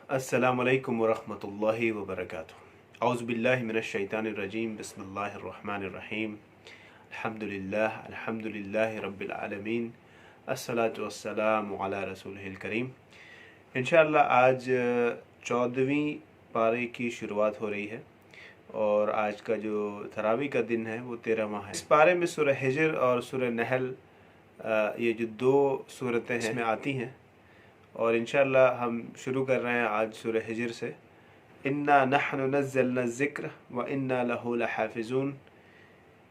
अस्सलामुअलैकुम वरहमतुल्लाहि वबरकातुहू। औज़ु बिल्लाहि मिनश शैतानिर रजीम। बिस्मिल्लाहिर रहमानिर रहीम। अल्हम्दुलिल्लाहि रब्बिल आलमीन। अस्सलातु वस्सलामु अला रसूलिहिल करीम। इंशाअल्लाह आज 14वीं पारे की शुरुआत हो रही है और आज का जो तरावी का दिन है वो 13वां है। इस पारे में सूरह हिज्र और सूरह नहल ये जो दो सूरतें हैं इसमें आती हैं और इंशाअल्लाह हम शुरू कर रहे हैं आज सूरह हिज्र से। इन्ना नहनु नज़्ज़लना ज़िक्र व इन्ना लहू लहाफ़िज़ून,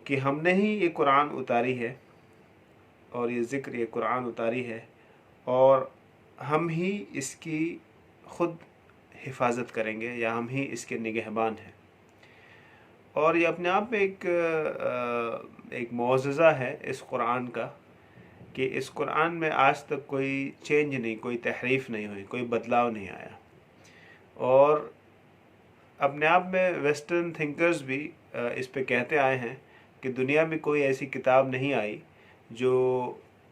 कि हमने ही ये कुरान उतारी है और ये ज़िक्र ये कुरान उतारी है और हम ही इसकी ख़ुद हिफाजत करेंगे या हम ही इसके निगहबान हैं। और ये अपने आप में एक मौज़ज़ा है इस कुरान का कि इस कुरान में आज तक कोई चेंज नहीं, कोई तहरीफ़ नहीं हुई, कोई बदलाव नहीं आया। और अपने आप में वेस्टर्न थिंकर्स भी इस पे कहते आए हैं कि दुनिया में कोई ऐसी किताब नहीं आई जो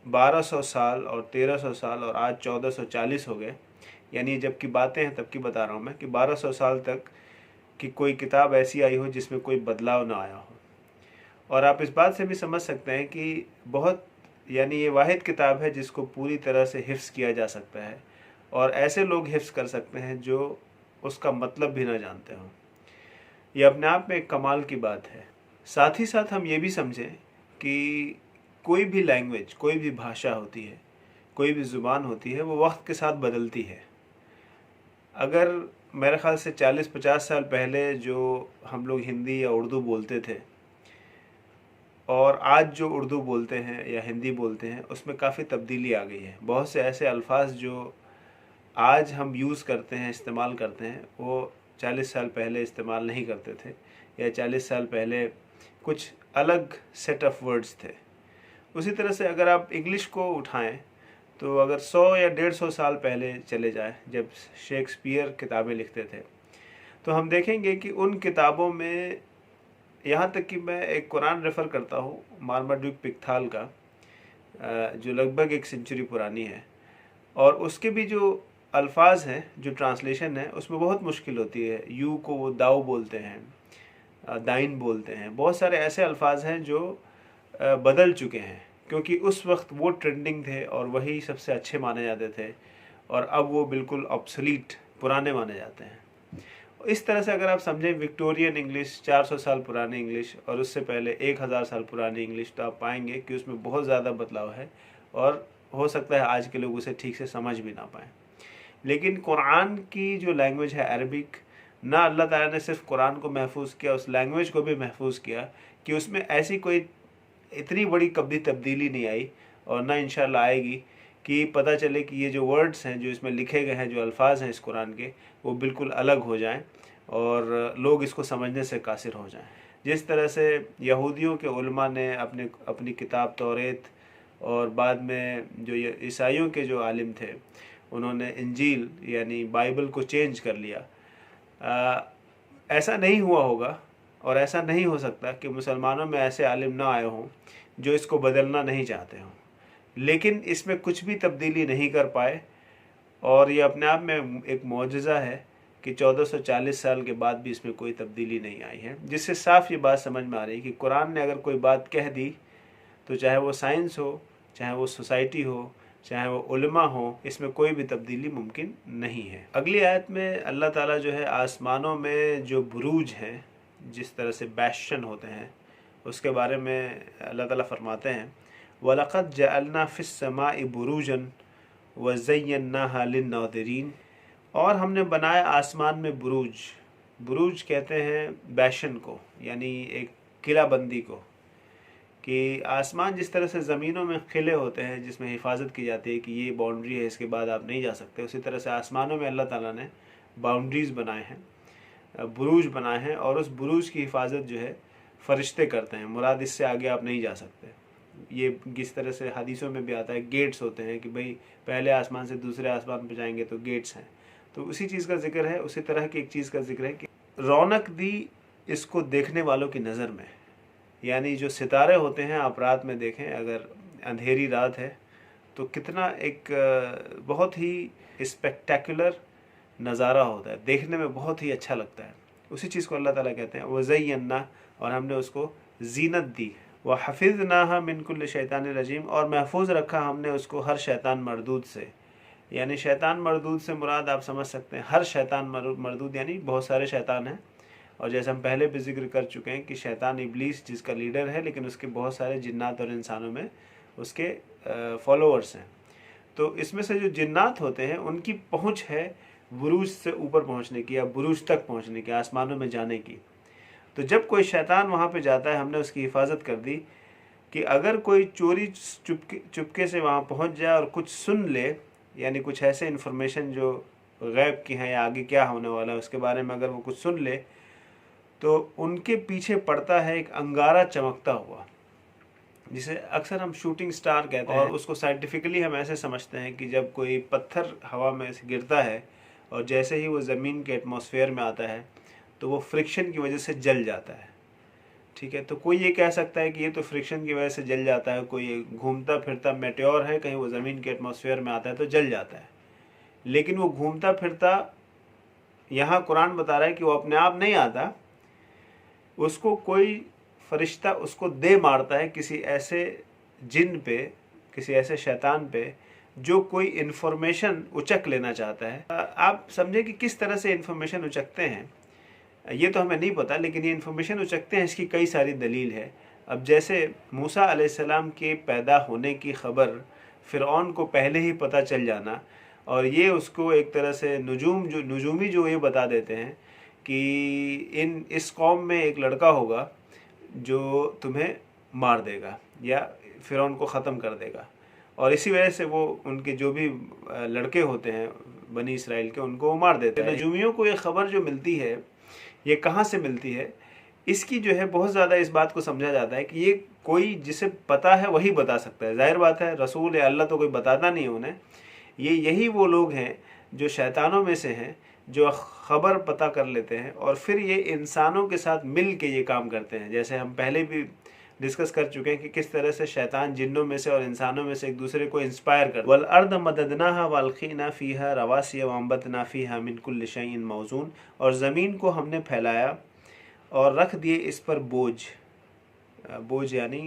1200 साल और 1300 साल और आज 1440 हो गए, यानी जब की बातें हैं तब की बता रहा हूँ मैं, कि 1200 साल तक कि कोई किताब ऐसी आई हो जिसमें कोई बदलाव ना आया हो। और आप इस बात से भी समझ सकते हैं कि बहुत यानी ये वाहिद किताब है जिसको पूरी तरह से हिफ्ज़ किया जा सकता है और ऐसे लोग हिफ्ज़ कर सकते हैं जो उसका मतलब भी ना जानते हों। ये अपने आप में एक कमाल की बात है। साथ ही साथ हम ये भी समझें कि कोई भी लैंग्वेज, कोई भी भाषा होती है, कोई भी ज़ुबान होती है, वो वक्त के साथ बदलती है। अगर मेरे ख़्याल से 40-50 साल पहले जो हम लोग हिंदी या उर्दू बोलते थे और आज जो उर्दू बोलते हैं या हिंदी बोलते हैं उसमें काफ़ी तब्दीली आ गई है। बहुत से ऐसे अल्फाज जो आज हम यूज़ करते हैं, इस्तेमाल करते हैं, वो 40 साल पहले इस्तेमाल नहीं करते थे या 40 साल पहले कुछ अलग सेट ऑफ वर्ड्स थे। उसी तरह से अगर आप इंग्लिश को उठाएं तो अगर 100 या 150 साल पहले चले जाएं जब शेक्सपियर किताबें लिखते थे तो हम देखेंगे कि उन किताबों में, यहाँ तक कि मैं एक कुरान रेफ़र करता हूँ मार्माड्यूक पिकथाल का जो लगभग 1 सेंचुरी पुरानी है, और उसके भी जो अल्फाज हैं, जो ट्रांसलेशन है, उसमें बहुत मुश्किल होती है। यू को वो दाऊ बोलते हैं, दाइन बोलते हैं। बहुत सारे ऐसे अल्फाज हैं जो बदल चुके हैं क्योंकि उस वक्त वो ट्रेंडिंग थे और वही सबसे अच्छे माने जाते थे और अब वो बिल्कुल ऑब्सोलीट, पुराने माने जाते हैं। इस तरह से अगर आप समझें विक्टोरियन इंग्लिश, 400 साल पुरानी इंग्लिश और उससे पहले 1000 साल पुरानी इंग्लिश, तो आप पाएंगे कि उसमें बहुत ज़्यादा बदलाव है और हो सकता है आज के लोग उसे ठीक से समझ भी ना पाएँ। लेकिन कुरान की जो लैंग्वेज है अरबिक, ना अल्लाह ताला ने सिर्फ कुरान को महफूज किया, उस लैंग्वेज को भी महफूज किया कि उसमें ऐसी कोई इतनी बड़ी कभी तब्दीली नहीं आई और ना इंशाल्लाह आएगी कि पता चले कि ये जो वर्ड्स हैं जो इसमें लिखे गए हैं, जो अल्फाज हैं इस कुरान के, वो बिल्कुल अलग हो जाएं और लोग इसको समझने से कासिर हो जाएं। जिस तरह से यहूदियों के उलमा ने अपनी किताब तौरेत और बाद में जो ईसाइयों के जो आलिम थे उन्होंने इंजील यानी बाइबल को चेंज कर लिया, ऐसा नहीं हुआ होगा और ऐसा नहीं हो सकता कि मुसलमानों में ऐसे आलिम ना आए हों जो इसको बदलना नहीं चाहते हों, लेकिन इसमें कुछ भी तब्दीली नहीं कर पाए। और ये अपने आप में एक मौजज़ा है कि 1440 साल के बाद भी इसमें कोई तब्दीली नहीं आई है, जिससे साफ ये बात समझ में आ रही है कि कुरान ने अगर कोई बात कह दी तो चाहे वो साइंस हो, चाहे वो सोसाइटी हो, चाहे वो उलमा हो, इसमें कोई भी तब्दीली मुमकिन नहीं है। अगली आयत में अल्लाह ताला जो है आसमानों में जो बुरूज हैं, जिस तरह से बैशन होते हैं, उसके बारे में अल्लाह ताला फरमाते हैं वलक़द जअलना फ़िस्समाइ बुरूजन व ज़य्यन्नाहा लिन्नाज़िरीन, और हमने बनाया आसमान में बुरूज। बुरूज कहते हैं बैशन को, यानी एक किलाबंदी को, कि आसमान जिस तरह से ज़मीनों में किले होते हैं जिसमें हिफाजत की जाती है कि ये बाउंड्री है, इसके बाद आप नहीं जा सकते, उसी तरह से आसमानों में अल्लाह ताला ने बाउंड्रीज़ बनाए हैं, बुरूज बनाए हैं, और उस बुरूज की हिफाजत जो है फ़रिश्ते करते हैं। मुराद इससे आगे आप नहीं जा सकते। ये किस तरह से हदीसों में भी आता है, गेट्स होते हैं कि भाई पहले आसमान से दूसरे आसमान पर जाएंगे तो गेट्स हैं, तो उसी चीज़ का जिक्र है। उसी तरह की एक चीज़ का जिक्र है कि रौनक दी इसको देखने वालों की नज़र में, यानी जो सितारे होते हैं, आप रात में देखें, अगर अंधेरी रात है तो कितना एक बहुत ही स्पेक्टेकुलर नज़ारा होता है, देखने में बहुत ही अच्छा लगता है। उसी चीज़ को अल्लाह ताला कहते हैं वज़य्यन्ना, और हमने उसको जीनत दी। व हफ़िज़नाहा मिन कुल्लि शैतानिर रजीम, और महफूज रखा हमने उसको हर शैतान मरदूद से। यानी शैतान मरदूद से मुराद आप समझ सकते हैं हर शैतान मरदूद, यानी बहुत सारे शैतान हैं। और जैसे हम पहले भी जिक्र कर चुके हैं कि शैतान इब्लीस जिसका लीडर है, लेकिन उसके बहुत सारे जिन्नात और इंसानों में उसके फॉलोअर्स हैं। तो इसमें से जो जिन्नात होते हैं उनकी पहुंच है बुरूज से ऊपर पहुंचने की, या बुरूज तक पहुंचने की, आसमानों में जाने की। तो जब कोई शैतान वहाँ पे जाता है, हमने उसकी हिफाजत कर दी कि अगर कोई चोरी चुपके से वहाँ पहुँच जाए और कुछ सुन ले, यानी कुछ ऐसे इन्फॉर्मेशन जो गैब की हैं या आगे क्या होने वाला है उसके बारे में अगर वो कुछ सुन ले, तो उनके पीछे पड़ता है एक अंगारा चमकता हुआ, जिसे अक्सर हम शूटिंग स्टार कहते हैं। और उसको साइंटिफिकली हम ऐसे समझते हैं कि जब कोई पत्थर हवा में से गिरता है और जैसे ही वो ज़मीन के एटमॉस्फेयर में आता है तो वो फ्रिक्शन की वजह से जल जाता है। ठीक है, तो कोई ये कह सकता है कि ये तो फ्रिक्शन की वजह से जल जाता है, कोई घूमता फिरता मेटेओर है, कहीं वो ज़मीन के एटमॉस्फेयर में आता है तो जल जाता है। लेकिन वो घूमता फिरता, यहाँ कुरान बता रहा है कि वो अपने आप नहीं आता, उसको कोई फरिश्ता उसको दे मारता है किसी ऐसे जिन पे, किसी ऐसे शैतान पे जो कोई इन्फॉर्मेशन उचक लेना चाहता है। आप समझे कि किस तरह से इन्फॉर्मेशन उचकते हैं, ये तो हमें नहीं पता, लेकिन ये इन्फॉर्मेशन उचकते हैं, इसकी कई सारी दलील है। अब जैसे मूसा अलैहिस्सलाम के पैदा होने की ख़बर फ़िरऔन को पहले ही पता चल जाना, और ये उसको एक तरह से नजूमी जो ये बता देते हैं कि इस कौम में एक लड़का होगा जो तुम्हें मार देगा या फ़िरऔन को ख़त्म कर देगा, और इसी वजह से वो उनके जो भी लड़के होते हैं बनी इसराइल के, उनको वो मार देते हैं। नजूमियों को ये ख़बर जो मिलती है ये कहाँ से मिलती है, इसकी जो है बहुत ज़्यादा इस बात को समझा जाता है कि ये कोई जिसे पता है वही बता सकता है। जाहिर बात है रसूल या अल्लाह तो कोई बताता नहीं उन्हें, यही वो लोग हैं जो शैतानों में से हैं, जो ख़बर पता कर लेते हैं और फिर ये इंसानों के साथ मिल के ये काम करते हैं। जैसे हम पहले भी डिस्कस कर चुके हैं कि किस तरह से शैतान जिन्नों में से और इंसानों में से एक दूसरे को इंस्पायर कर। वल अर्द मददनाहा वल्खीना फीहा रवासिय वअंबतना फीहा मिन कुल्लि शैइन मौजून, और ज़मीन को हमने फैलाया और रख दिए इस पर बोझ यानी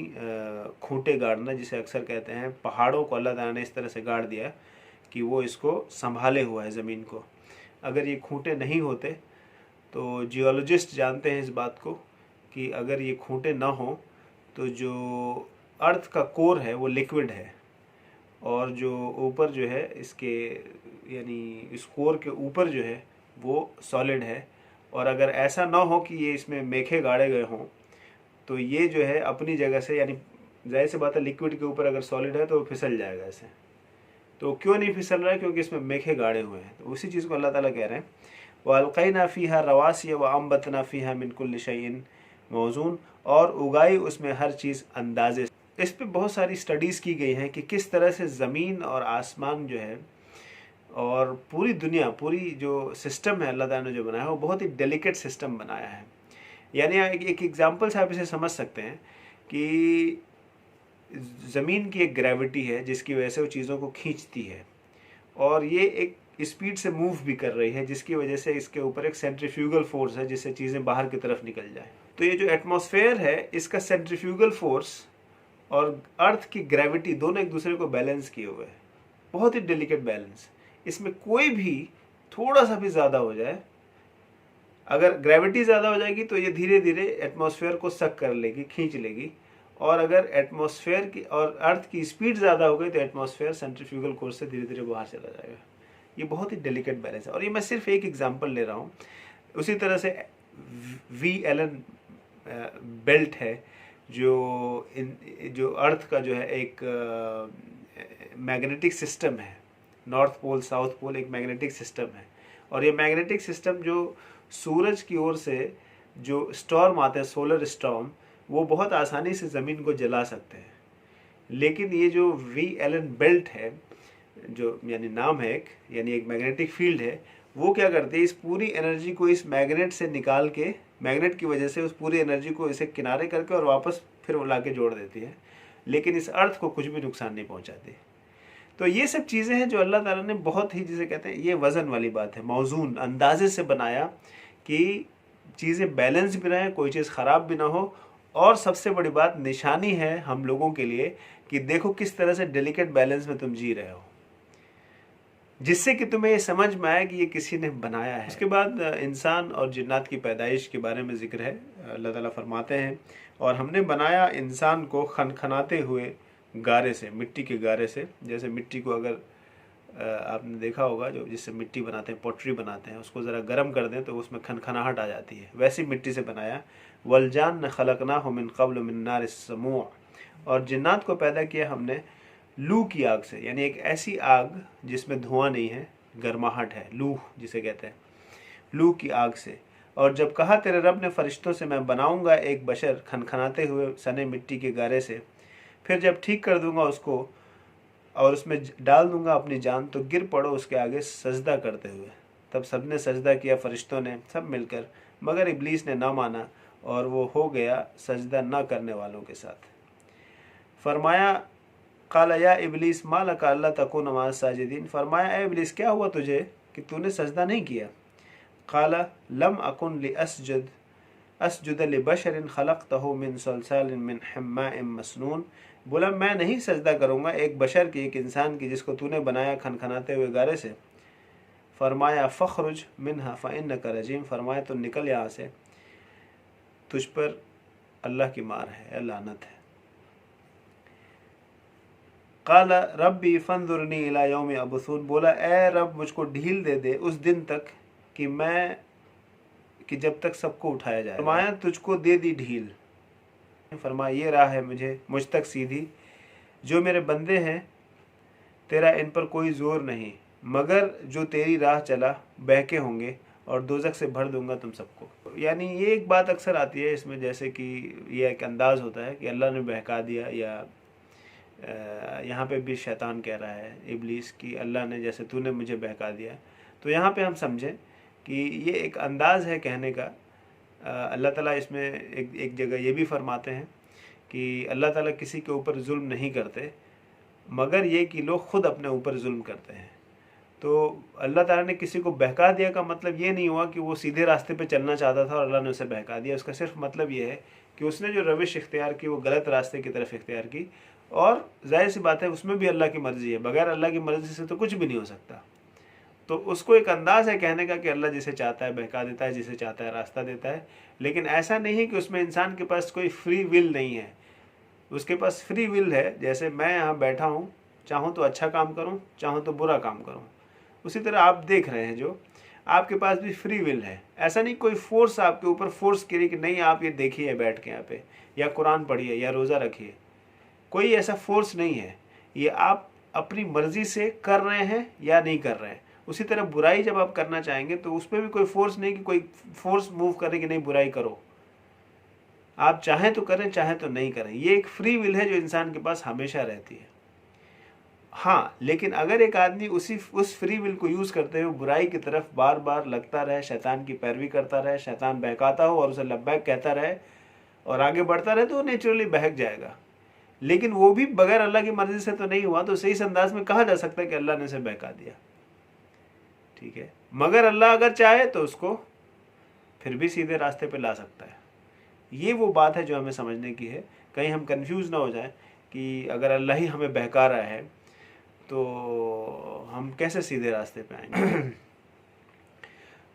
खूंटे गाड़ना, जिसे अक्सर कहते हैं। पहाड़ों को अल्लाह ताला ने इस तरह से गाड़ दिया कि वो इसको संभाले हुआ है ज़मीन को। अगर ये खूंटे नहीं होते तो जियोलॉजिस्ट जानते हैं इस बात को कि अगर ये खूंटे ना हो तो जो अर्थ का कोर है वो लिक्विड है, और जो ऊपर जो है इसके यानी इस कोर के ऊपर जो है वो सॉलिड है। और अगर ऐसा ना हो कि ये इसमें मेखे गाड़े गए हों तो ये जो है अपनी जगह से, यानी जाहिर सी बात है लिक्विड के ऊपर अगर सॉलिड है तो वो फिसल जाएगा ऐसे। तो क्यों नहीं फिसल रहा है? क्योंकि इसमें मेखे गाड़े हुए हैं। तो उसी चीज़ को अल्लाह ताला कह रहे हैं वअल्क़ैना फ़ीहा रवासिय वअंबतना फ़ीहा मिन कुल्लि शैइन मौज़ून, और उगाई उसमें हर चीज़ अंदाजे। इस पे बहुत सारी स्टडीज़ की गई हैं कि किस तरह से ज़मीन और आसमान जो है और पूरी दुनिया, पूरी जो सिस्टम है अल्लाह ताला ने जो बनाया है वो बहुत ही डेलिकेट सिस्टम बनाया है। यानी एक एग्जांपल से आप इसे समझ सकते हैं कि ज़मीन की एक ग्रेविटी है जिसकी वजह से वो चीज़ों को खींचती है, और ये एक स्पीड से मूव भी कर रही है, जिसकी वजह से इसके ऊपर एक सेंट्रीफ्यूगल फोर्स है जिससे चीज़ें बाहर की तरफ निकल जाए। तो ये जो एटमॉस्फेयर है इसका सेंट्रीफ्यूगल फोर्स और अर्थ की ग्रेविटी दोनों एक दूसरे को बैलेंस किए हुए हैं, बहुत ही डेलिकेट बैलेंस। इसमें कोई भी थोड़ा सा भी ज़्यादा हो जाए, अगर ग्रेविटी ज़्यादा हो जाएगी तो ये धीरे धीरे एटमॉस्फेयर को सक कर लेगी, खींच लेगी, और अगर एटमॉस्फेयर की और अर्थ की स्पीड ज़्यादा हो गई तो एटमॉस्फेयर सेंट्रीफ्यूगल फोर्स से धीरे धीरे बाहर चला जाएगा। ये बहुत ही डेलिकेट बैलेंस है, और ये मैं सिर्फ एक एग्जांपल ले रहा हूँ। उसी तरह से वी एलन बेल्ट है जो अर्थ का जो है एक मैग्नेटिक सिस्टम है। नॉर्थ पोल साउथ पोल एक मैग्नेटिक सिस्टम है, और ये मैग्नेटिक सिस्टम जो सूरज की ओर से जो स्टॉर्म आते हैं, सोलर स्टॉर्म, वो बहुत आसानी से ज़मीन को जला सकते हैं। लेकिन ये जो वी एलन बेल्ट है, जो यानी नाम है यानी एक मैग्नेटिक फील्ड है, वो क्या करती है, इस पूरी एनर्जी को इस मैग्नेट से निकाल के, मैग्नेट की वजह से उस पूरी एनर्जी को इसे किनारे करके और वापस फिर वो ला के जोड़ देती है, लेकिन इस अर्थ को कुछ भी नुकसान नहीं पहुंचाती। तो ये सब चीज़ें हैं जो अल्लाह ताला ने बहुत ही, जिसे कहते हैं, ये वज़न वाली बात है, मौजून अंदाजे से बनाया कि चीज़ें बैलेंस भी रहें, कोई चीज़ ख़राब भी ना हो। और सबसे बड़ी बात निशानी है हम लोगों के लिए कि देखो किस तरह से डेलिकेट बैलेंस में तुम जी रहे हो, जिससे कि तुम्हें ये समझ में आए कि ये किसी ने बनाया है। उसके बाद इंसान और जिन्नात की पैदाइश के बारे में जिक्र है। अल्लाह ताला फरमाते हैं, और हमने बनाया इंसान को खनखनाते हुए गारे से, मिट्टी के गारे से। जैसे मिट्टी को अगर आपने देखा होगा, जो जिससे मिट्टी बनाते हैं, पोट्री बनाते हैं, उसको ज़रा गर्म कर दें तो उसमें खनखनाहट आ जाती है, वैसी मिट्टी से बनाया। वलजान न खलकनाहु मिन क़ब्ल मिन नारिस समूअ, और जिन्नात को पैदा किया हमने लू की आग से, यानी एक ऐसी आग जिसमें धुआं नहीं है, गर्माहट है, लू जिसे कहते हैं, लू की आग से। और जब कहा तेरे रब ने फरिश्तों से, मैं बनाऊंगा एक बशर खनखनाते हुए सने मिट्टी के गारे से, फिर जब ठीक कर दूंगा उसको और उसमें डाल दूंगा अपनी जान, तो गिर पड़ो उसके आगे सजदा करते हुए। तब सबने सजदा किया, फरिश्तों ने सब मिलकर, मगर इब्लीस ने ना माना और वो हो गया सजदा ना करने वालों के साथ। फरमाया काला या इब्लीस मा लका अल्ला तकून मअ साजिदीन, फरमाया ए इब्लीस क्या हुआ तुझे कि तूने सजदा नहीं किया। काला लम अकुन असजुद लिबशरिन खलक़तहु मिन सलसालिन मिन हम्माइन मसनून, बोला मैं नहीं सजदा करूँगा एक बशर की, एक इंसान की जिसको तूने बनाया खनखनाते हुए गारे से। फरमाया फ़ख़रुज मिन्हा फ़इन्नका रजीम, फरमाया तो निकल यहाँ से, तुझ पर अल्लाह की मार है, लानत है। काला रब्बी फंजुरनी इला यौम यबसून, बोला ए रब मुझको ढील दे दे उस दिन तक कि जब तक सबको उठाया जाए। फरमाया तुझको दे दी ढील, फरमाया ये राह है मुझ तक सीधी, जो मेरे बंदे हैं तेरा इन पर कोई जोर नहीं, मगर जो तेरी राह चला बहके होंगे और दोजख से भर दूंगा तुम सबको। यानी ये एक बात अक्सर आती है इसमें, जैसे कि ये एक अंदाज़ होता है कि अल्लाह ने बहका दिया, या यहाँ पे भी शैतान कह रहा है इब्लीस की अल्लाह ने, जैसे तूने मुझे बहका दिया। तो यहाँ पे हम समझें कि ये एक अंदाज़ है कहने का। अल्लाह ताला इसमें एक जगह ये भी फरमाते हैं कि अल्लाह ताला किसी के ऊपर जुल्म नहीं करते, मगर ये कि लोग ख़ुद अपने ऊपर जुल्म करते हैं। तो अल्लाह ताला ने किसी को बहका दिया का मतलब ये नहीं हुआ कि वो सीधे रास्ते पे चलना चाहता था और अल्लाह ने उसे बहका दिया। उसका सिर्फ मतलब ये है कि उसने जो रविश इख्तियार की वो गलत रास्ते की तरफ इख्तियार की, और जाहिर सी बात है उसमें भी अल्लाह की मर्ज़ी है, बगैर अल्लाह की मर्ज़ी से तो कुछ भी नहीं हो सकता। तो उसको एक अंदाज़ है कहने का कि अल्लाह जिसे चाहता है बहका देता है, जिसे चाहता है रास्ता देता है, लेकिन ऐसा नहीं है कि उसमें इंसान के पास कोई फ्री विल नहीं है। उसके पास फ्री विल है, जैसे मैं यहाँ बैठा हूँ, चाहूँ तो अच्छा काम करूँ, चाहूँ तो बुरा काम करूँ। उसी तरह आप देख रहे हैं जो आपके पास भी फ्री विल है। ऐसा नहीं कोई फोर्स आपके ऊपर फोर्स करे कि नहीं आप ये देखिए बैठ के यहाँ पे, या कुरान पढ़िए, या रोज़ा रखिए, कोई ऐसा फोर्स नहीं है। ये आप अपनी मर्ज़ी से कर रहे हैं या नहीं कर रहे हैं। उसी तरह बुराई जब आप करना चाहेंगे तो उस पर भी कोई फोर्स नहीं कि कोई फोर्स मूव करे कि नहीं बुराई करो, आप चाहें तो करें चाहें तो नहीं करें। ये एक फ्री विल है जो इंसान के पास हमेशा रहती है। हाँ, लेकिन अगर एक आदमी उस फ्री विल को यूज़ करते हुए बुराई की तरफ बार बार लगता रहे, शैतान की पैरवी करता रहे, शैतान बहकाता हो और उसे लब्बैक कहता रहे और आगे बढ़ता रहे, तो वो नेचुरली बहक जाएगा। लेकिन वो भी बगैर अल्लाह की मर्ज़ी से तो नहीं हुआ, तो सही अंदाज में कहा जा सकता है कि अल्लाह ने उसे बहका दिया, ठीक है। मगर अल्लाह अगर चाहे तो उसको फिर भी सीधे रास्ते पे ला सकता है। ये वो बात है जो हमें समझने की है, कहीं हम कंफ्यूज ना हो जाए कि अगर अल्लाह ही हमें बहका रहा है तो हम कैसे सीधे रास्ते पे आएंगे।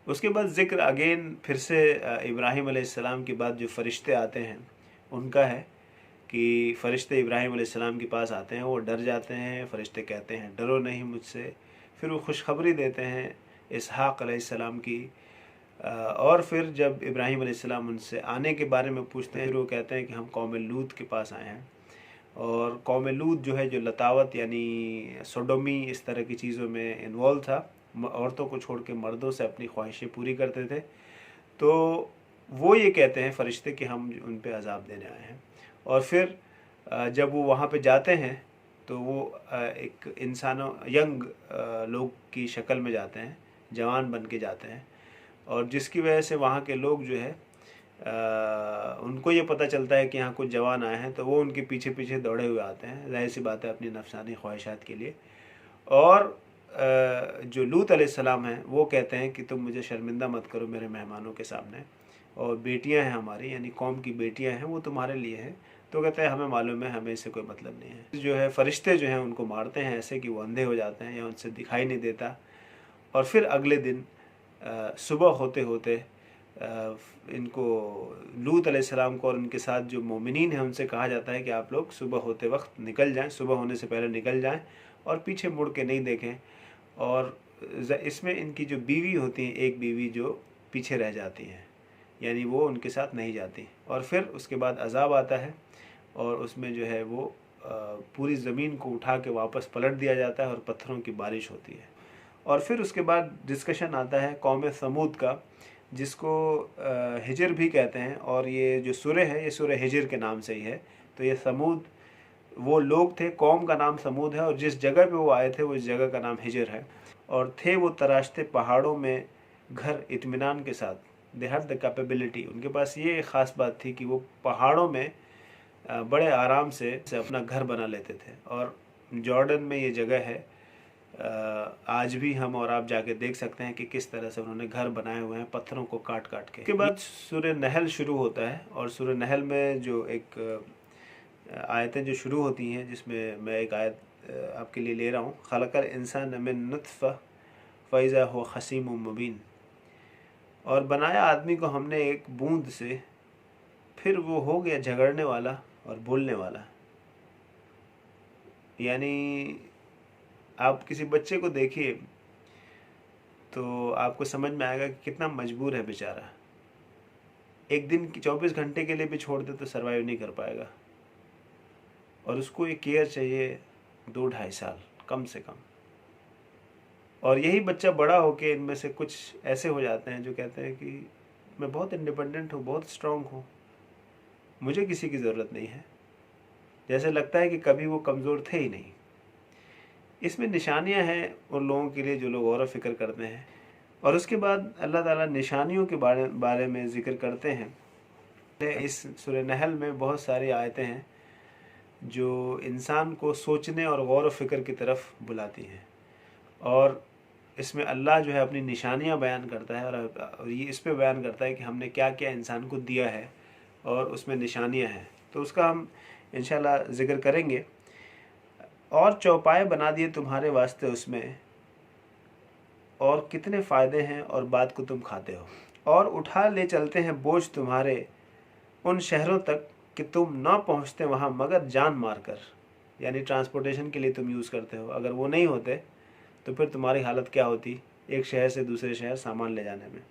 उसके बाद ज़िक्र अगेन फिर से इब्राहीम अलैहिस्सलाम के बाद जो फ़रिश्ते आते हैं उनका है कि फ़रिश्ते इब्राहीम अलैहिस्सलाम के पास आते हैं, वो डर जाते हैं। फ़रिश्ते कहते हैं डरो नहीं मुझसे। फिर वो खुशखबरी देते हैं इसहाक़ अलैहिस्सलाम की, और फिर जब इब्राहीम अलैहिस्सलाम उनसे आने के बारे में पूछते हैं, फिर वो कहते हैं कि हम कौम लूत के पास आए हैं। और कौम लूत जो है, जो लतावत यानी सोडोमी इस तरह की चीज़ों में इन्वॉल्व था, औरतों को छोड़ के मर्दों से अपनी ख्वाहिशें पूरी करते थे, तो वो ये कहते हैं फ़रिश्ते कि हम उन पे अज़ाब देने आए हैं। और फिर जब वो वहाँ पे जाते हैं तो वो एक इंसानों यंग लोग की शक्ल में जाते हैं, जवान बन के जाते हैं, और जिसकी वजह से वहाँ के लोग जो है उनको ये पता चलता है कि यहाँ कुछ जवान आए हैं, तो वो उनके पीछे पीछे दौड़े हुए आते हैं, जाहिर सी बात है अपनी नफसानी ख्वाहिशात के लिए। और जो लूत अलैहिस्सलाम हैं वो कहते हैं कि तुम मुझे शर्मिंदा मत करो मेरे मेहमानों के सामने, और बेटियां हैं हमारी, यानी कौम की बेटियां हैं, वो तुम्हारे लिए हैं। तो कहते हैं हमें मालूम है, हमें इससे कोई मतलब नहीं है। जो है फरिश्ते जो हैं उनको मारते हैं ऐसे कि वो अंधे हो जाते हैं या उनसे दिखाई नहीं देता। और फिर अगले दिन सुबह होते होते इनको लूत अलैहिस्सलाम को और उनके साथ जो मोमिनीन हैं उनसे कहा जाता है कि आप लोग सुबह होते वक्त निकल जाएं, सुबह होने से पहले निकल जाएं और पीछे मुड़ के नहीं देखें। और इसमें इनकी जो बीवी होती हैं, एक बीवी जो पीछे रह जाती हैं, यानी वो उनके साथ नहीं जाती। और फिर उसके बाद अज़ाब आता है और उसमें जो है वो पूरी ज़मीन को उठा के वापस पलट दिया जाता है और पत्थरों की बारिश होती है। और फिर उसके बाद डिस्कशन आता है कौम समूद का, जिसको हिजर भी कहते हैं, और ये जो सूरह है ये सूरह हिजर के नाम से ही है। तो ये समूद वो लोग थे, कौम का नाम समूद है, और जिस जगह पे वो आए थे वो इस जगह का नाम हिजर है। और थे वो तराशते पहाड़ों में घर इत्मीनान के साथ, दे हैव द कैपेबिलिटी, उनके पास ये ख़ास बात थी कि वो पहाड़ों में बड़े आराम से अपना घर बना लेते थे। और जॉर्डन में ये जगह है, आज भी हम और आप जाके देख सकते हैं कि किस तरह से उन्होंने घर बनाए हुए हैं पत्थरों को काट काट के। उसके बाद सूरह नहल शुरू होता है, और सूरह नहल में जो एक आयतें जो शुरू होती हैं, जिसमें मैं एक आयत आपके लिए ले रहा हूँ, खलक़ल इंसान मिन नुत्फ़ा फ़इज़ा हुवा खसीमुम मुबीन, और बनाया आदमी को हमने एक बूंद से, फिर वो हो गया झगड़ने वाला और बोलने वाला। यानी आप किसी बच्चे को देखिए तो आपको समझ में आएगा कि कितना मजबूर है बेचारा। एक दिन की 24 घंटे के लिए भी छोड़ दे तो सर्वाइव नहीं कर पाएगा, और उसको एक केयर चाहिए 2-2.5 साल कम से कम। और यही बच्चा बड़ा होके इनमें से कुछ ऐसे हो जाते हैं जो कहते हैं कि मैं बहुत इंडिपेंडेंट हूँ, बहुत स्ट्रांग हूँ, मुझे किसी की ज़रूरत नहीं है। जैसे लगता है कि कभी वो कमज़ोर थे ही नहीं। इसमें निशानियां हैं उन लोगों के लिए जो लोग गौर व फिक्र करते हैं। और उसके बाद अल्लाह ताला निशानियों के बारे में ज़िक्र करते हैं। इस सूरह नहल में बहुत सारी आयतें हैं जो इंसान को सोचने और गौर व फिक्र की तरफ बुलाती हैं, और इसमें अल्लाह जो है अपनी निशानियां बयान करता है, और ये इस पे बयान करता है कि हमने क्या क्या इंसान को दिया है और उसमें निशानियां हैं। तो उसका हम इंशाल्लाह ज़िक्र करेंगे। और चौपाए बना दिए तुम्हारे वास्ते उसमें, और कितने फ़ायदे हैं और बात को तुम खाते हो। और उठा ले चलते हैं बोझ तुम्हारे उन शहरों तक कि तुम ना पहुँचते वहाँ मगर जान मार कर, यानी ट्रांसपोर्टेशन के लिए तुम यूज़ करते हो। अगर वो नहीं होते तो फिर तुम्हारी हालत क्या होती एक शहर से दूसरे शहर सामान ले जाने में।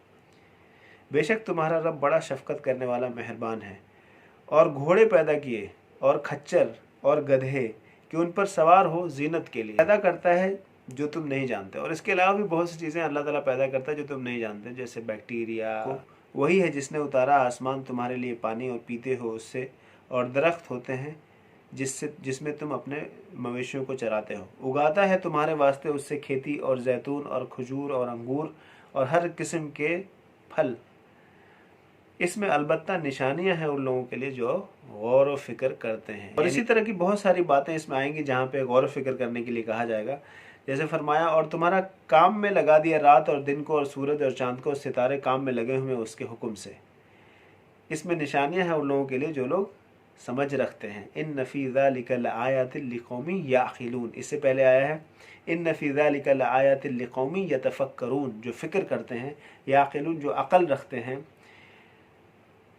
बेशक तुम्हारा रब बड़ा शफ़क़त करने वाला मेहरबान है। और घोड़े पैदा किए और खच्चर और गधे कि उन पर सवार हो जीनत के लिए, पैदा करता है जो तुम नहीं जानते। और इसके अलावा भी बहुत सी चीज़ें अल्लाह ताला पैदा करता है जो तुम नहीं जानते, जैसे बैक्टीरिया। वही है जिसने उतारा आसमान तुम्हारे लिए पानी और पीते हो उससे, और दरख्त होते हैं जिसमें तुम अपने मवेशियों को चराते हो। उगाता है तुम्हारे वास्ते उससे खेती और जैतून और खजूर और अंगूर और हर किस्म के फल। इसमें अलबत्ता निशानियां हैं उन लोगों के लिए जो गौर व फिक्र करते हैं। और इसी तरह की बहुत सारी बातें इसमें आएंगी जहाँ पे गौर व फिक्र करने के लिए कहा जाएगा। जैसे फरमाया, और तुम्हारा काम में लगा दिया रात और दिन को, और सूरज और चांद को, सितारे काम में लगे हुए उसके हुक्म से। इसमें निशानियां हैं उन लोगों के लिए जो लोग समझ रखते हैं। इन्न फी ज़ालिका लआयातिन लिक़ौमिन याक़िलून, इससे पहले आया है इन्न फी ज़ालिका लआयातिन लिक़ौमिन यतफ़क्करून, जो फिक्र करते हैं, याक़िलून जो अक़ल रखते हैं।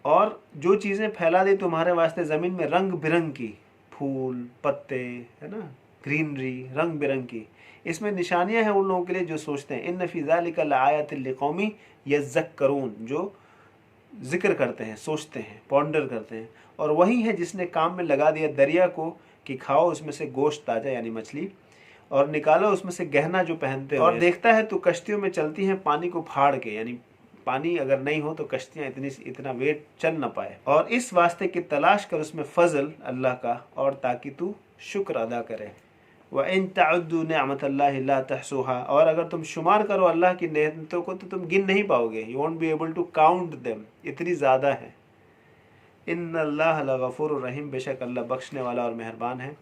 और जो चीज़ें फैला दी तुम्हारे वास्ते ज़मीन में रंग बिरंग की, फूल पत्ते, है ना, ग्रीनरी रंग बिरंग की, इसमें निशानियां हैं उन लोगों के लिए जो सोचते हैं। इन्न फी ज़ालिका लआयातिन लिक़ौमिन यज़क्करून, जो जिक्र करते हैं, सोचते हैं, पॉन्डर करते हैं। और वही है जिसने काम में लगा दिया दरिया को कि खाओ उसमें से गोश्त ताज़ा, यानी मछली, और निकालो उसमें से गहना जो पहनते हो। और देखता है तो कश्तियों में चलती हैं पानी को फाड़ के, यानी पानी अगर नहीं हो तो कश्तियाँ इतना वेट चल ना पाए। और इस वास्ते की तलाश कर उसमें फजल अल्लाह का, और ताकि तू शुक्र अदा करे। व इन तअद्दू निअमतल्लाहि ला तहसूहा, और अगर तुम शुमार करो अल्लाह की नेमतों को तो तुम गिन नहीं पाओगे। You won't be able to count them, इतनी ज़्यादा है। इन्नल्लाह लगफूरुर रहीम, बेशक अल्लाह बख्शने वाला और मेहरबान है।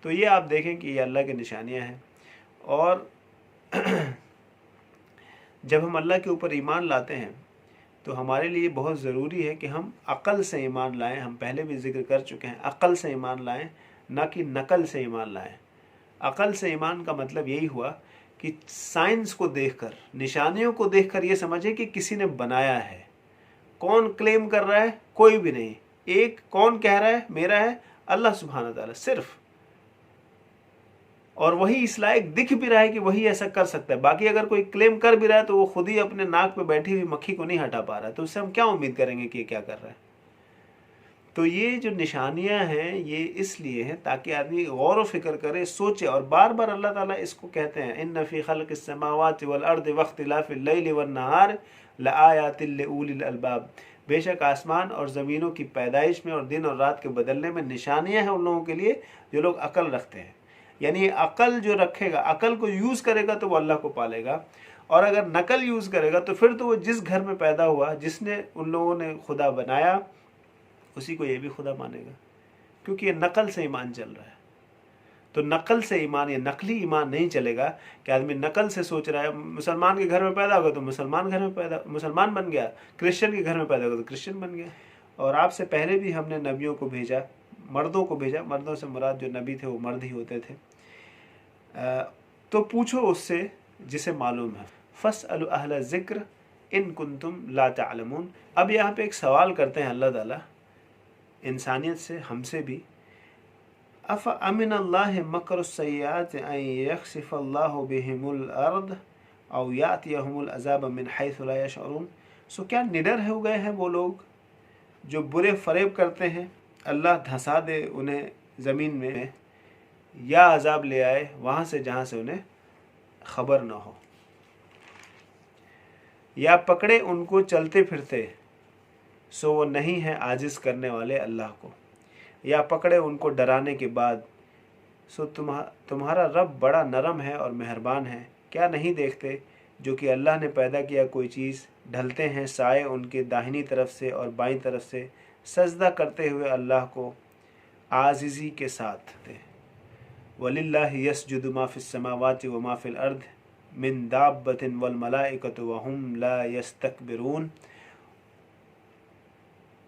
तो ये आप देखें कि ये अल्लाह की निशानियाँ हैं। और जब हम अल्लाह के ऊपर ईमान लाते हैं तो हमारे लिए बहुत ज़रूरी है कि हम अक़ल से ईमान लाएं। हम पहले भी जिक्र कर चुके हैं, अक़ल से ईमान लाएं, ना कि नकल से ईमान लाएं। अक़ल से ईमान का मतलब यही हुआ कि साइंस को देखकर, निशानियों को देखकर ये समझे कि किसी ने बनाया है। कौन क्लेम कर रहा है? कोई भी नहीं। एक कौन कह रहा है मेरा है? अल्लाह सुब्हानहू तआला सिर्फ। और वही इस लायक दिख भी रहा है कि वही ऐसा कर सकता है। बाकी अगर कोई क्लेम कर भी रहा है तो वो खुद ही अपने नाक पे बैठी हुई मक्खी को नहीं हटा पा रहा है, तो उससे हम क्या उम्मीद करेंगे कि ये क्या कर रहा है। तो ये जो निशानियां हैं ये इसलिए हैं ताकि आदमी गौर व फिक्र करे, सोचे। और बार बार अल्लाह ताला इसको कहते हैं, इन्न फी खल्क़िस समावाति वल अर्दि वख्तिलाफ़िल लैलि वन नहार लआयातिल लिउलिल अलबाब। बेशक आसमान और ज़मीनों की पैदाइश में और दिन और रात के बदलने में निशानियां हैं उन लोगों के लिए जो लोग अकल रखते हैं। यानी अकल जो रखेगा, अकल को यूज़ करेगा तो वो अल्लाह को पालेगा। और अगर नकल यूज़ करेगा तो फिर तो वो जिस घर में पैदा हुआ, जिसने उन लोगों ने खुदा बनाया, उसी को ये भी खुदा मानेगा, क्योंकि ये नकल से ईमान चल रहा है। तो नकल से ईमान, ये नकली ईमान नहीं चलेगा कि आदमी नकल से सोच रहा है मुसलमान के घर में पैदा होगा तो मुसलमान बन गया, क्रिश्चियन के घर में पैदा होगा तो क्रिश्चियन बन गया। और आपसे पहले भी हमने नबियों को भेजा, मर्दों को भेजा। मर्दों से मुराद जो नबी थे वो मर्द ही होते थे। तो पूछो उससे जिसे मालूम है, फस्अलु अहला ज़िक्र इन कुंतुम ला तअलमून। अब यहाँ पे एक सवाल करते हैं अल्लाह ताला इंसानियत से, हमसे भी। अफ़ अमिनल्लाहि मकरुस्सय्यात अन यख्सिफल्लाहु बिहिमुल अर्द औ यातियहुमुल अज़ाब मिन हैथु ला यशऊरून। सो क्या निडर हो गए हैं वो लोग जो बुरे फरेब करते हैं, अल्लाह धंसा दे उन्हें ज़मीन में, या अजाब ले आए वहाँ से जहाँ से उन्हें खबर न हो, या पकड़े उनको चलते फिरते सो वो नहीं है आजिज़ करने वाले अल्लाह को, या पकड़े उनको डराने के बाद सो तुम्हारा रब बड़ा नरम है और मेहरबान है। क्या नहीं देखते जो कि अल्लाह ने पैदा किया कोई चीज़, ढलते हैं साए उनके दाहिनी तरफ से और बाईं तरफ से, सजदा करते हुए अल्लाह को आजिज़ी के साथ। वलिल्लाहि यस्जुदु मा फिस समावाति व मा फिल अर्द मिन दाब्बतिन वल मलाइकतु व हुम ला यस्तकबिरून।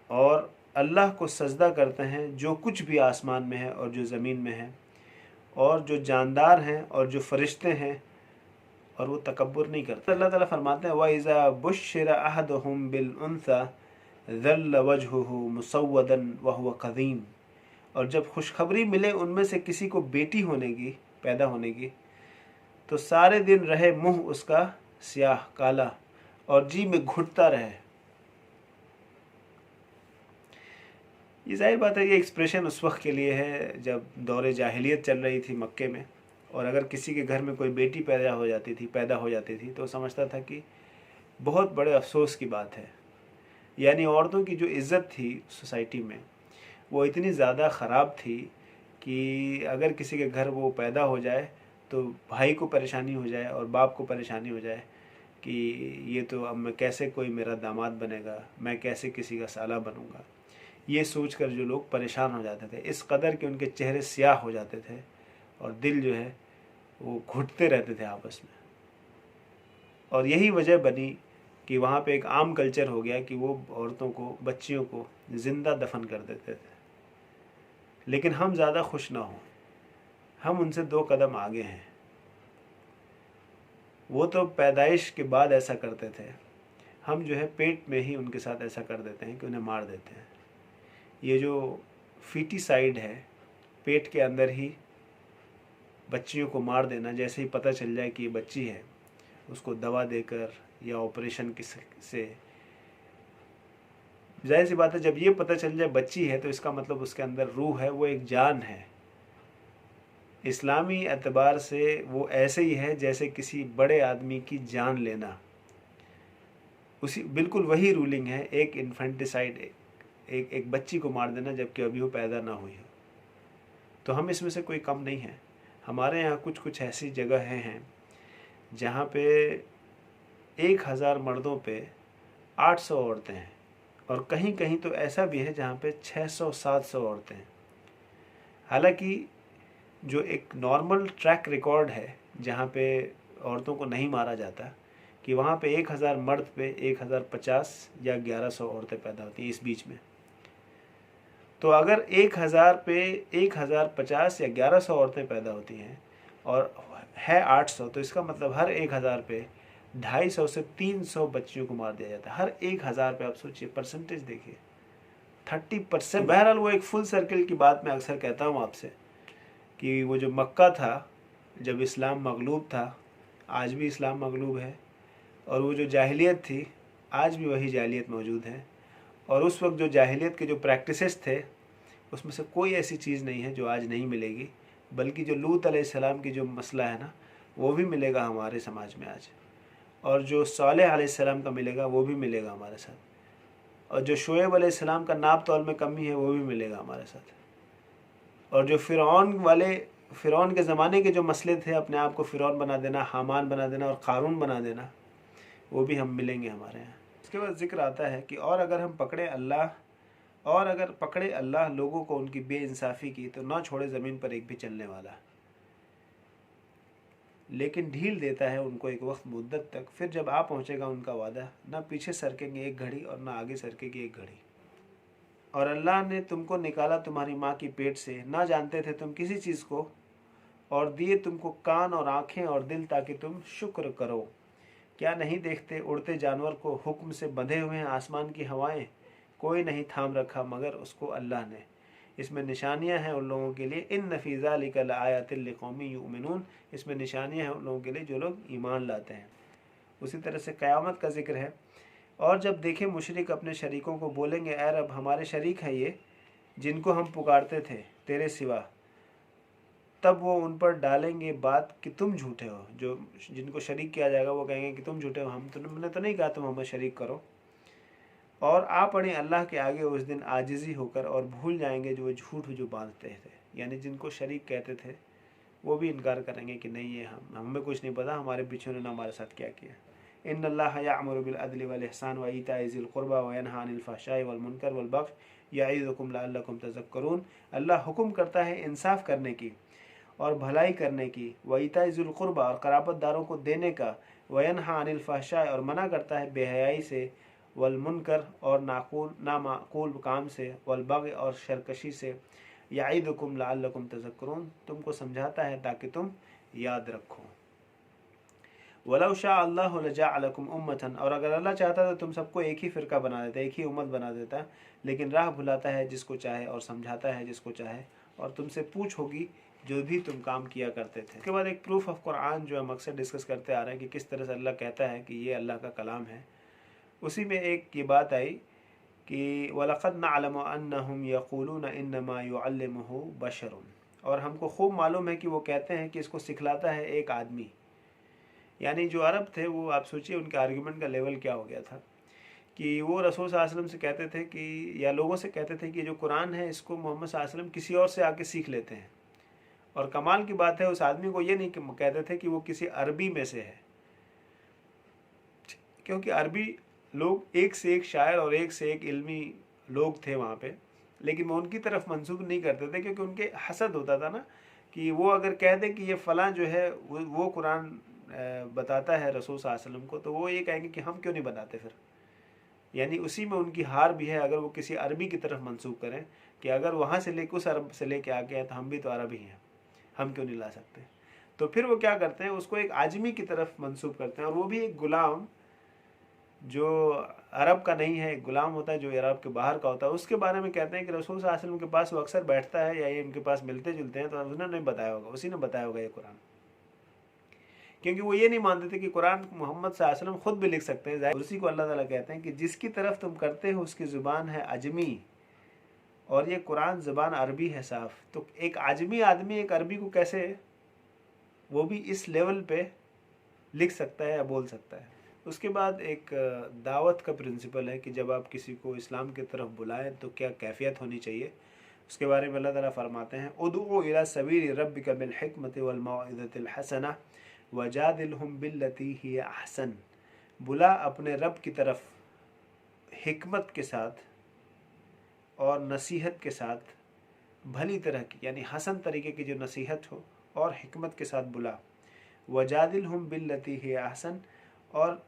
और अल्लाह को सजदा करते हैं जो कुछ भी आसमान में है और जो ज़मीन में है, और जो जानदार हैं और जो फरिश्ते हैं, और वो तकब्बुर नहीं करते। अल्लाह ताला फरमाते हैं, वइज़ा बुश्शिरा अहदुहुम बिल उन्सा ज़ल्ल वजहुहु मुसव्वदन व हुवा कज़ीम। और जब खुशखबरी मिले उनमें से किसी को बेटी होने की, पैदा होने की, तो सारे दिन रहे मुंह उसका स्याह काला और जी में घुटता रहे। ये जाहिर बात है, ये एक्सप्रेशन उस वक्त के लिए है जब दौरे जाहिलियत चल रही थी मक्के में, और अगर किसी के घर में कोई बेटी पैदा हो जाती थी तो समझता था कि बहुत बड़े अफसोस की बात है। यानी औरतों की जो इज़्ज़त थी सोसाइटी में वो इतनी ज़्यादा ख़राब थी कि अगर किसी के घर वो पैदा हो जाए तो भाई को परेशानी हो जाए और बाप को परेशानी हो जाए कि ये तो अब मैं कैसे कोई मेरा दामाद बनेगा, मैं कैसे किसी का साला बनूंगा। ये सोचकर जो लोग परेशान हो जाते थे, इस कदर कि उनके चेहरे स्याह हो जाते थे और दिल जो है वो घुटते रहते थे आपस में। और यही वजह बनी कि वहाँ पे एक आम कल्चर हो गया कि वो औरतों को, बच्चियों को ज़िंदा दफन कर देते थे। लेकिन हम ज़्यादा खुश ना हों, हम उनसे 2 कदम आगे हैं। वो तो पैदाइश के बाद ऐसा करते थे, हम जो है पेट में ही उनके साथ ऐसा कर देते हैं कि उन्हें मार देते हैं। ये जो फीटिसाइड है, पेट के अंदर ही बच्चियों को मार देना, जैसे ही पता चल जाए कि ये बच्ची है, उसको दवा देकर या ऑपरेशन से। जाहिर सी बात है, जब ये पता चल जाए बच्ची है तो इसका मतलब उसके अंदर रूह है, वो एक जान है। इस्लामी एतबार से वो ऐसे ही है जैसे किसी बड़े आदमी की जान लेना, उसी बिल्कुल वही रूलिंग है। एक इन्फेंटिसाइड, एक बच्ची को मार देना जबकि अभी वो पैदा ना हुई हो। तो हम इसमें से कोई कम नहीं है। हमारे यहाँ कुछ ऐसी जगह हैं जहाँ पे 1000 मर्दों पे 800 औरतें हैं, और कहीं कहीं तो ऐसा भी है जहाँ पे 600-700 औरतें हैं। हालांकि जो एक नॉर्मल ट्रैक रिकॉर्ड है जहाँ पे औरतों को नहीं मारा जाता, कि वहाँ पे 1000 मर्द पे 1050 या 1100 औरतें पैदा होती हैं इस बीच में। तो अगर 1000 पे 1050 या 1100 औरतें पैदा होती हैं और है 800, तो इसका मतलब हर 1000 पे 250 से 300 बच्चियों को मार दिया जाता है हर 1000 पे। आप सोचिए, परसेंटेज देखिए, 30%। बहरहाल वो एक फुल सर्कल की बात मैं अक्सर कहता हूँ आपसे, कि वो जो मक्का था जब इस्लाम मगलूब था, आज भी इस्लाम मगलूब है, और वो जो जाहिलियत थी आज भी वही जाहिलियत मौजूद है। और उस वक्त जो जाहिलियत के जो प्रैक्टिसेस थे उसमें से कोई ऐसी चीज़ नहीं है जो आज नहीं मिलेगी, बल्कि जो लूत अलैहिस्सलाम की जो मसला है ना, वो भी मिलेगा हमारे समाज में आज, और जो सालेह अलैहिस्सलाम का मिलेगा वो भी मिलेगा हमारे साथ, और जो शोएब अलैहिस्सलाम का नाप तौल में कमी है वो भी मिलेगा हमारे साथ, और जो फ़िरौन के ज़माने के जो मसले थे, अपने आप को फ़िरौन बना देना, हामान बना देना और क़ारून बना देना, वो भी हम मिलेंगे हमारे यहाँ। उसके बाद जिक्र आता है कि और अगर पकड़े अल्लाह लोगों को उनकी बेइंसाफ़ी की, तो ना छोड़े ज़मीन पर एक भी चलने वाला, लेकिन ढील देता है उनको एक वक्त मुद्दत तक, फिर जब आ पहुँचेगा उनका वादा, ना पीछे सरकेंगे एक घड़ी और ना आगे सरकेगी एक घड़ी। और अल्लाह ने तुमको निकाला तुम्हारी माँ की पेट से, ना जानते थे तुम किसी चीज़ को, और दिए तुमको कान और आँखें और दिल ताकि तुम शुक्र करो। क्या नहीं देखते उड़ते जानवर को, हुक्म से बंधे हुए हैं आसमान की हवाएं, कोई नहीं थाम रखा मगर उसको अल्लाह ने। इसमें निशानियां हैं उन लोगों के लिए, इन फी ज़ालिका लआयातिन लिक़ौमिन युमिनून, इसमें निशानियां हैं उन लोगों के लिए जो लोग ईमान लाते हैं। उसी तरह से क़यामत का जिक्र है, और जब देखें मुशरिक अपने शरीकों को, बोलेंगे ऐ रब हमारे शरीक हैं ये जिनको हम पुकारते थे तेरे सिवा, तब वो उन पर डालेंगे बात कि तुम झूठे हो। जो जिनको शरीक किया जाएगा वो कहेंगे कि तुम झूठे हो, तुमने तो नहीं कहा तुम हमें शरीक करो। और आ पड़े अल्लाह के आगे उस दिन आजिज़ी होकर, और भूल जाएंगे जो वो झूठ जो बांधते थे, यानी जिनको शरीक कहते थे वो भी इनकार करेंगे कि नहीं, ये हमें कुछ नहीं पता, हमारे पीछे ने हमारे साथ क्या किया। इन्नल्लाह यअमुरु बिल अदलि वल इहसान व ईताइ ज़िल कुर्बा व यनहा अनिल फ़हशाइ वल मुनकर वल बग़य यईदुकुम लअल्लकुम तज़क्करून। अल्लाह हुक्म करता है इंसाफ करने की और भलाई करने की, व ईताइ ज़िल कुर्बा और क़राबतदारों को देने का, व यनहा अनिल फ़हशाइ और मना करता है बेहयाई से, वल मुनकर और नामाकूल काम से, वल बग़य और शरकशी से, यईदुकुम लअल्लकुम तज़क्करून तुमको समझाता है ताकि तुम याद रखो। वलौ शाअ अल्लाहु लजअलकुम उम्मतन, और अगर अल्लाह चाहता तो तुम सबको एक ही फ़िरका बना देता, एक ही उम्मत बना देता, लेकिन राह भुलाता है जिसको चाहे और समझाता है जिसको चाहे, और तुमसे पूछ होगी जो भी तुम काम किया करते थे। उसके बाद एक प्रूफ ऑफ कुरान जो हम अक्सर डिस्कस करते आ रहे हैं कि किस तरह से अल्लाह कहता है कि ये अल्लाह का कलाम है, उसी में एक ये बात आई कि वलक़द नअलमु अन्नहुम यक़ूलून इन्नमा युअल्लिमुहु बशरुन, और हमको खूब मालूम है कि वो कहते हैं कि इसको सिखलाता है एक आदमी। यानी जो अरब थे वो, आप सोचिए उनके आर्ग्यूमेंट का लेवल क्या हो गया था, कि वो रसूल सल्लल्लाहु अलैहि वसल्लम से कहते थे कि, या लोगों से कहते थे कि जो कुरान है इसको मोहम्मद सल्लल्लाहु अलैहि वसल्लम किसी और से आके सीख लेते हैं। और कमाल की बात है, उस आदमी को ये नहीं कहते थे कि वो किसी अरबी में से है, क्योंकि अरबी लोग एक से एक शायर और एक से एक इल्मी लोग थे वहाँ पे, लेकिन वो उनकी तरफ मंसूब नहीं करते थे, क्योंकि उनके हसद होता था ना, कि वो अगर कह दें कि ये फ़लाँ जो है वो कुरान बताता है रसूल सल्लल्लाहु अलैहि वसल्लम को, तो वो ये कहेंगे कि हम क्यों नहीं बताते फिर। यानी उसी में उनकी हार भी है, अगर वो किसी अरबी की तरफ मंसूब करें कि अगर वहाँ से लेकर उस अरब से लेके आ गए तो हम भी तो अरबी हैं, हम क्यों नहीं ला सकते। तो फिर वो क्या करते हैं, उसको एक आजमी की तरफ मंसूब करते हैं, और वो भी एक गुलाम जो अरब का नहीं है, एक गुलाम होता है जो अरब के बाहर का होता है। उसके बारे में कहते हैं कि रसूल सल्लल्लाहु अलैहि वसल्लम के पास वो अक्सर बैठता है, या ये इनके पास मिलते जुलते हैं, तो उन्होंने बताया होगा, उसी ने बताया होगा ये कुरान, क्योंकि वो ये नहीं मानते थे कि कुरान मोहम्मद सल्लल्लाहु अलैहि वसल्लम खुद भी लिख सकते हैं। उसी को अल्लाह ताला कहते हैं कि जिसकी तरफ तुम करते हो उसकी ज़ुबान है अजमी, और ये कुरान ज़ुबान अरबी है साफ। तो एक आजमी आदमी एक अरबी को कैसे, वो भी इस लेवल पे लिख सकता है या बोल सकता है। उसके बाद एक दावत का प्रिंसिपल है कि जब आप किसी को इस्लाम की तरफ बुलाएं तो क्या कैफियत होनी चाहिए। उसके बारे में अल्लाह ताला फरमाते हैं, उदउ इला सबीली रब्बिका बिल हिकमति वल मौइज़तिल हसना वजादिलहुम बिल्लती हिया अहसन, बुला अपने रब की तरफ हिकमत के साथ और नसीहत के साथ, भली तरह की यानी हसन तरीके की जो नसीहत हो और हिकमत के साथ बुला। वजादिलहुम बिल्लती ही अहसन, और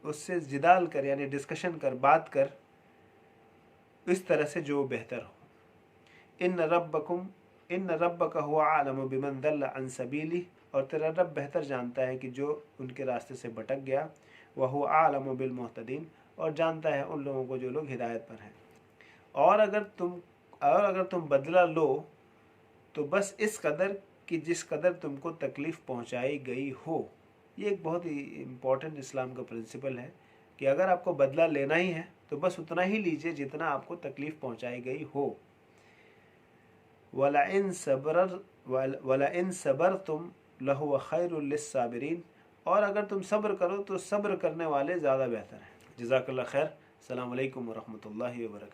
उससे जिदाल कर यानी डिस्कशन कर, बात कर इस तरह से जो बेहतर हो। इन रब्बका हुवा आलमु बिमन दल्ल अन सबीली, और तेरा रब बेहतर जानता है कि जो उनके रास्ते से भटक गया। वह हुवा आलमु बिल मुहतदीन, और जानता है उन लोगों को जो लोग हिदायत पर हैं। और अगर तुम बदला लो तो बस इस कदर कि जिस कदर तुमको तकलीफ़ पहुंचाई गई हो। ये एक बहुत ही इम्पोर्टेंट इस्लाम का प्रिंसिपल है कि अगर आपको बदला लेना ही है तो बस उतना ही लीजिए जितना आपको तकलीफ़ पहुंचाई गई हो। वला इन सबरतुम लहुव खैरुल लिस्साबिरीन, और अगर तुम सब्र करो तो सब्र करने वाले ज़्यादा बेहतर हैं। जज़ाकल्लाह खैर। अस्सलामु अलैकुम व रहमतुल्लाहि व बरकातुहू।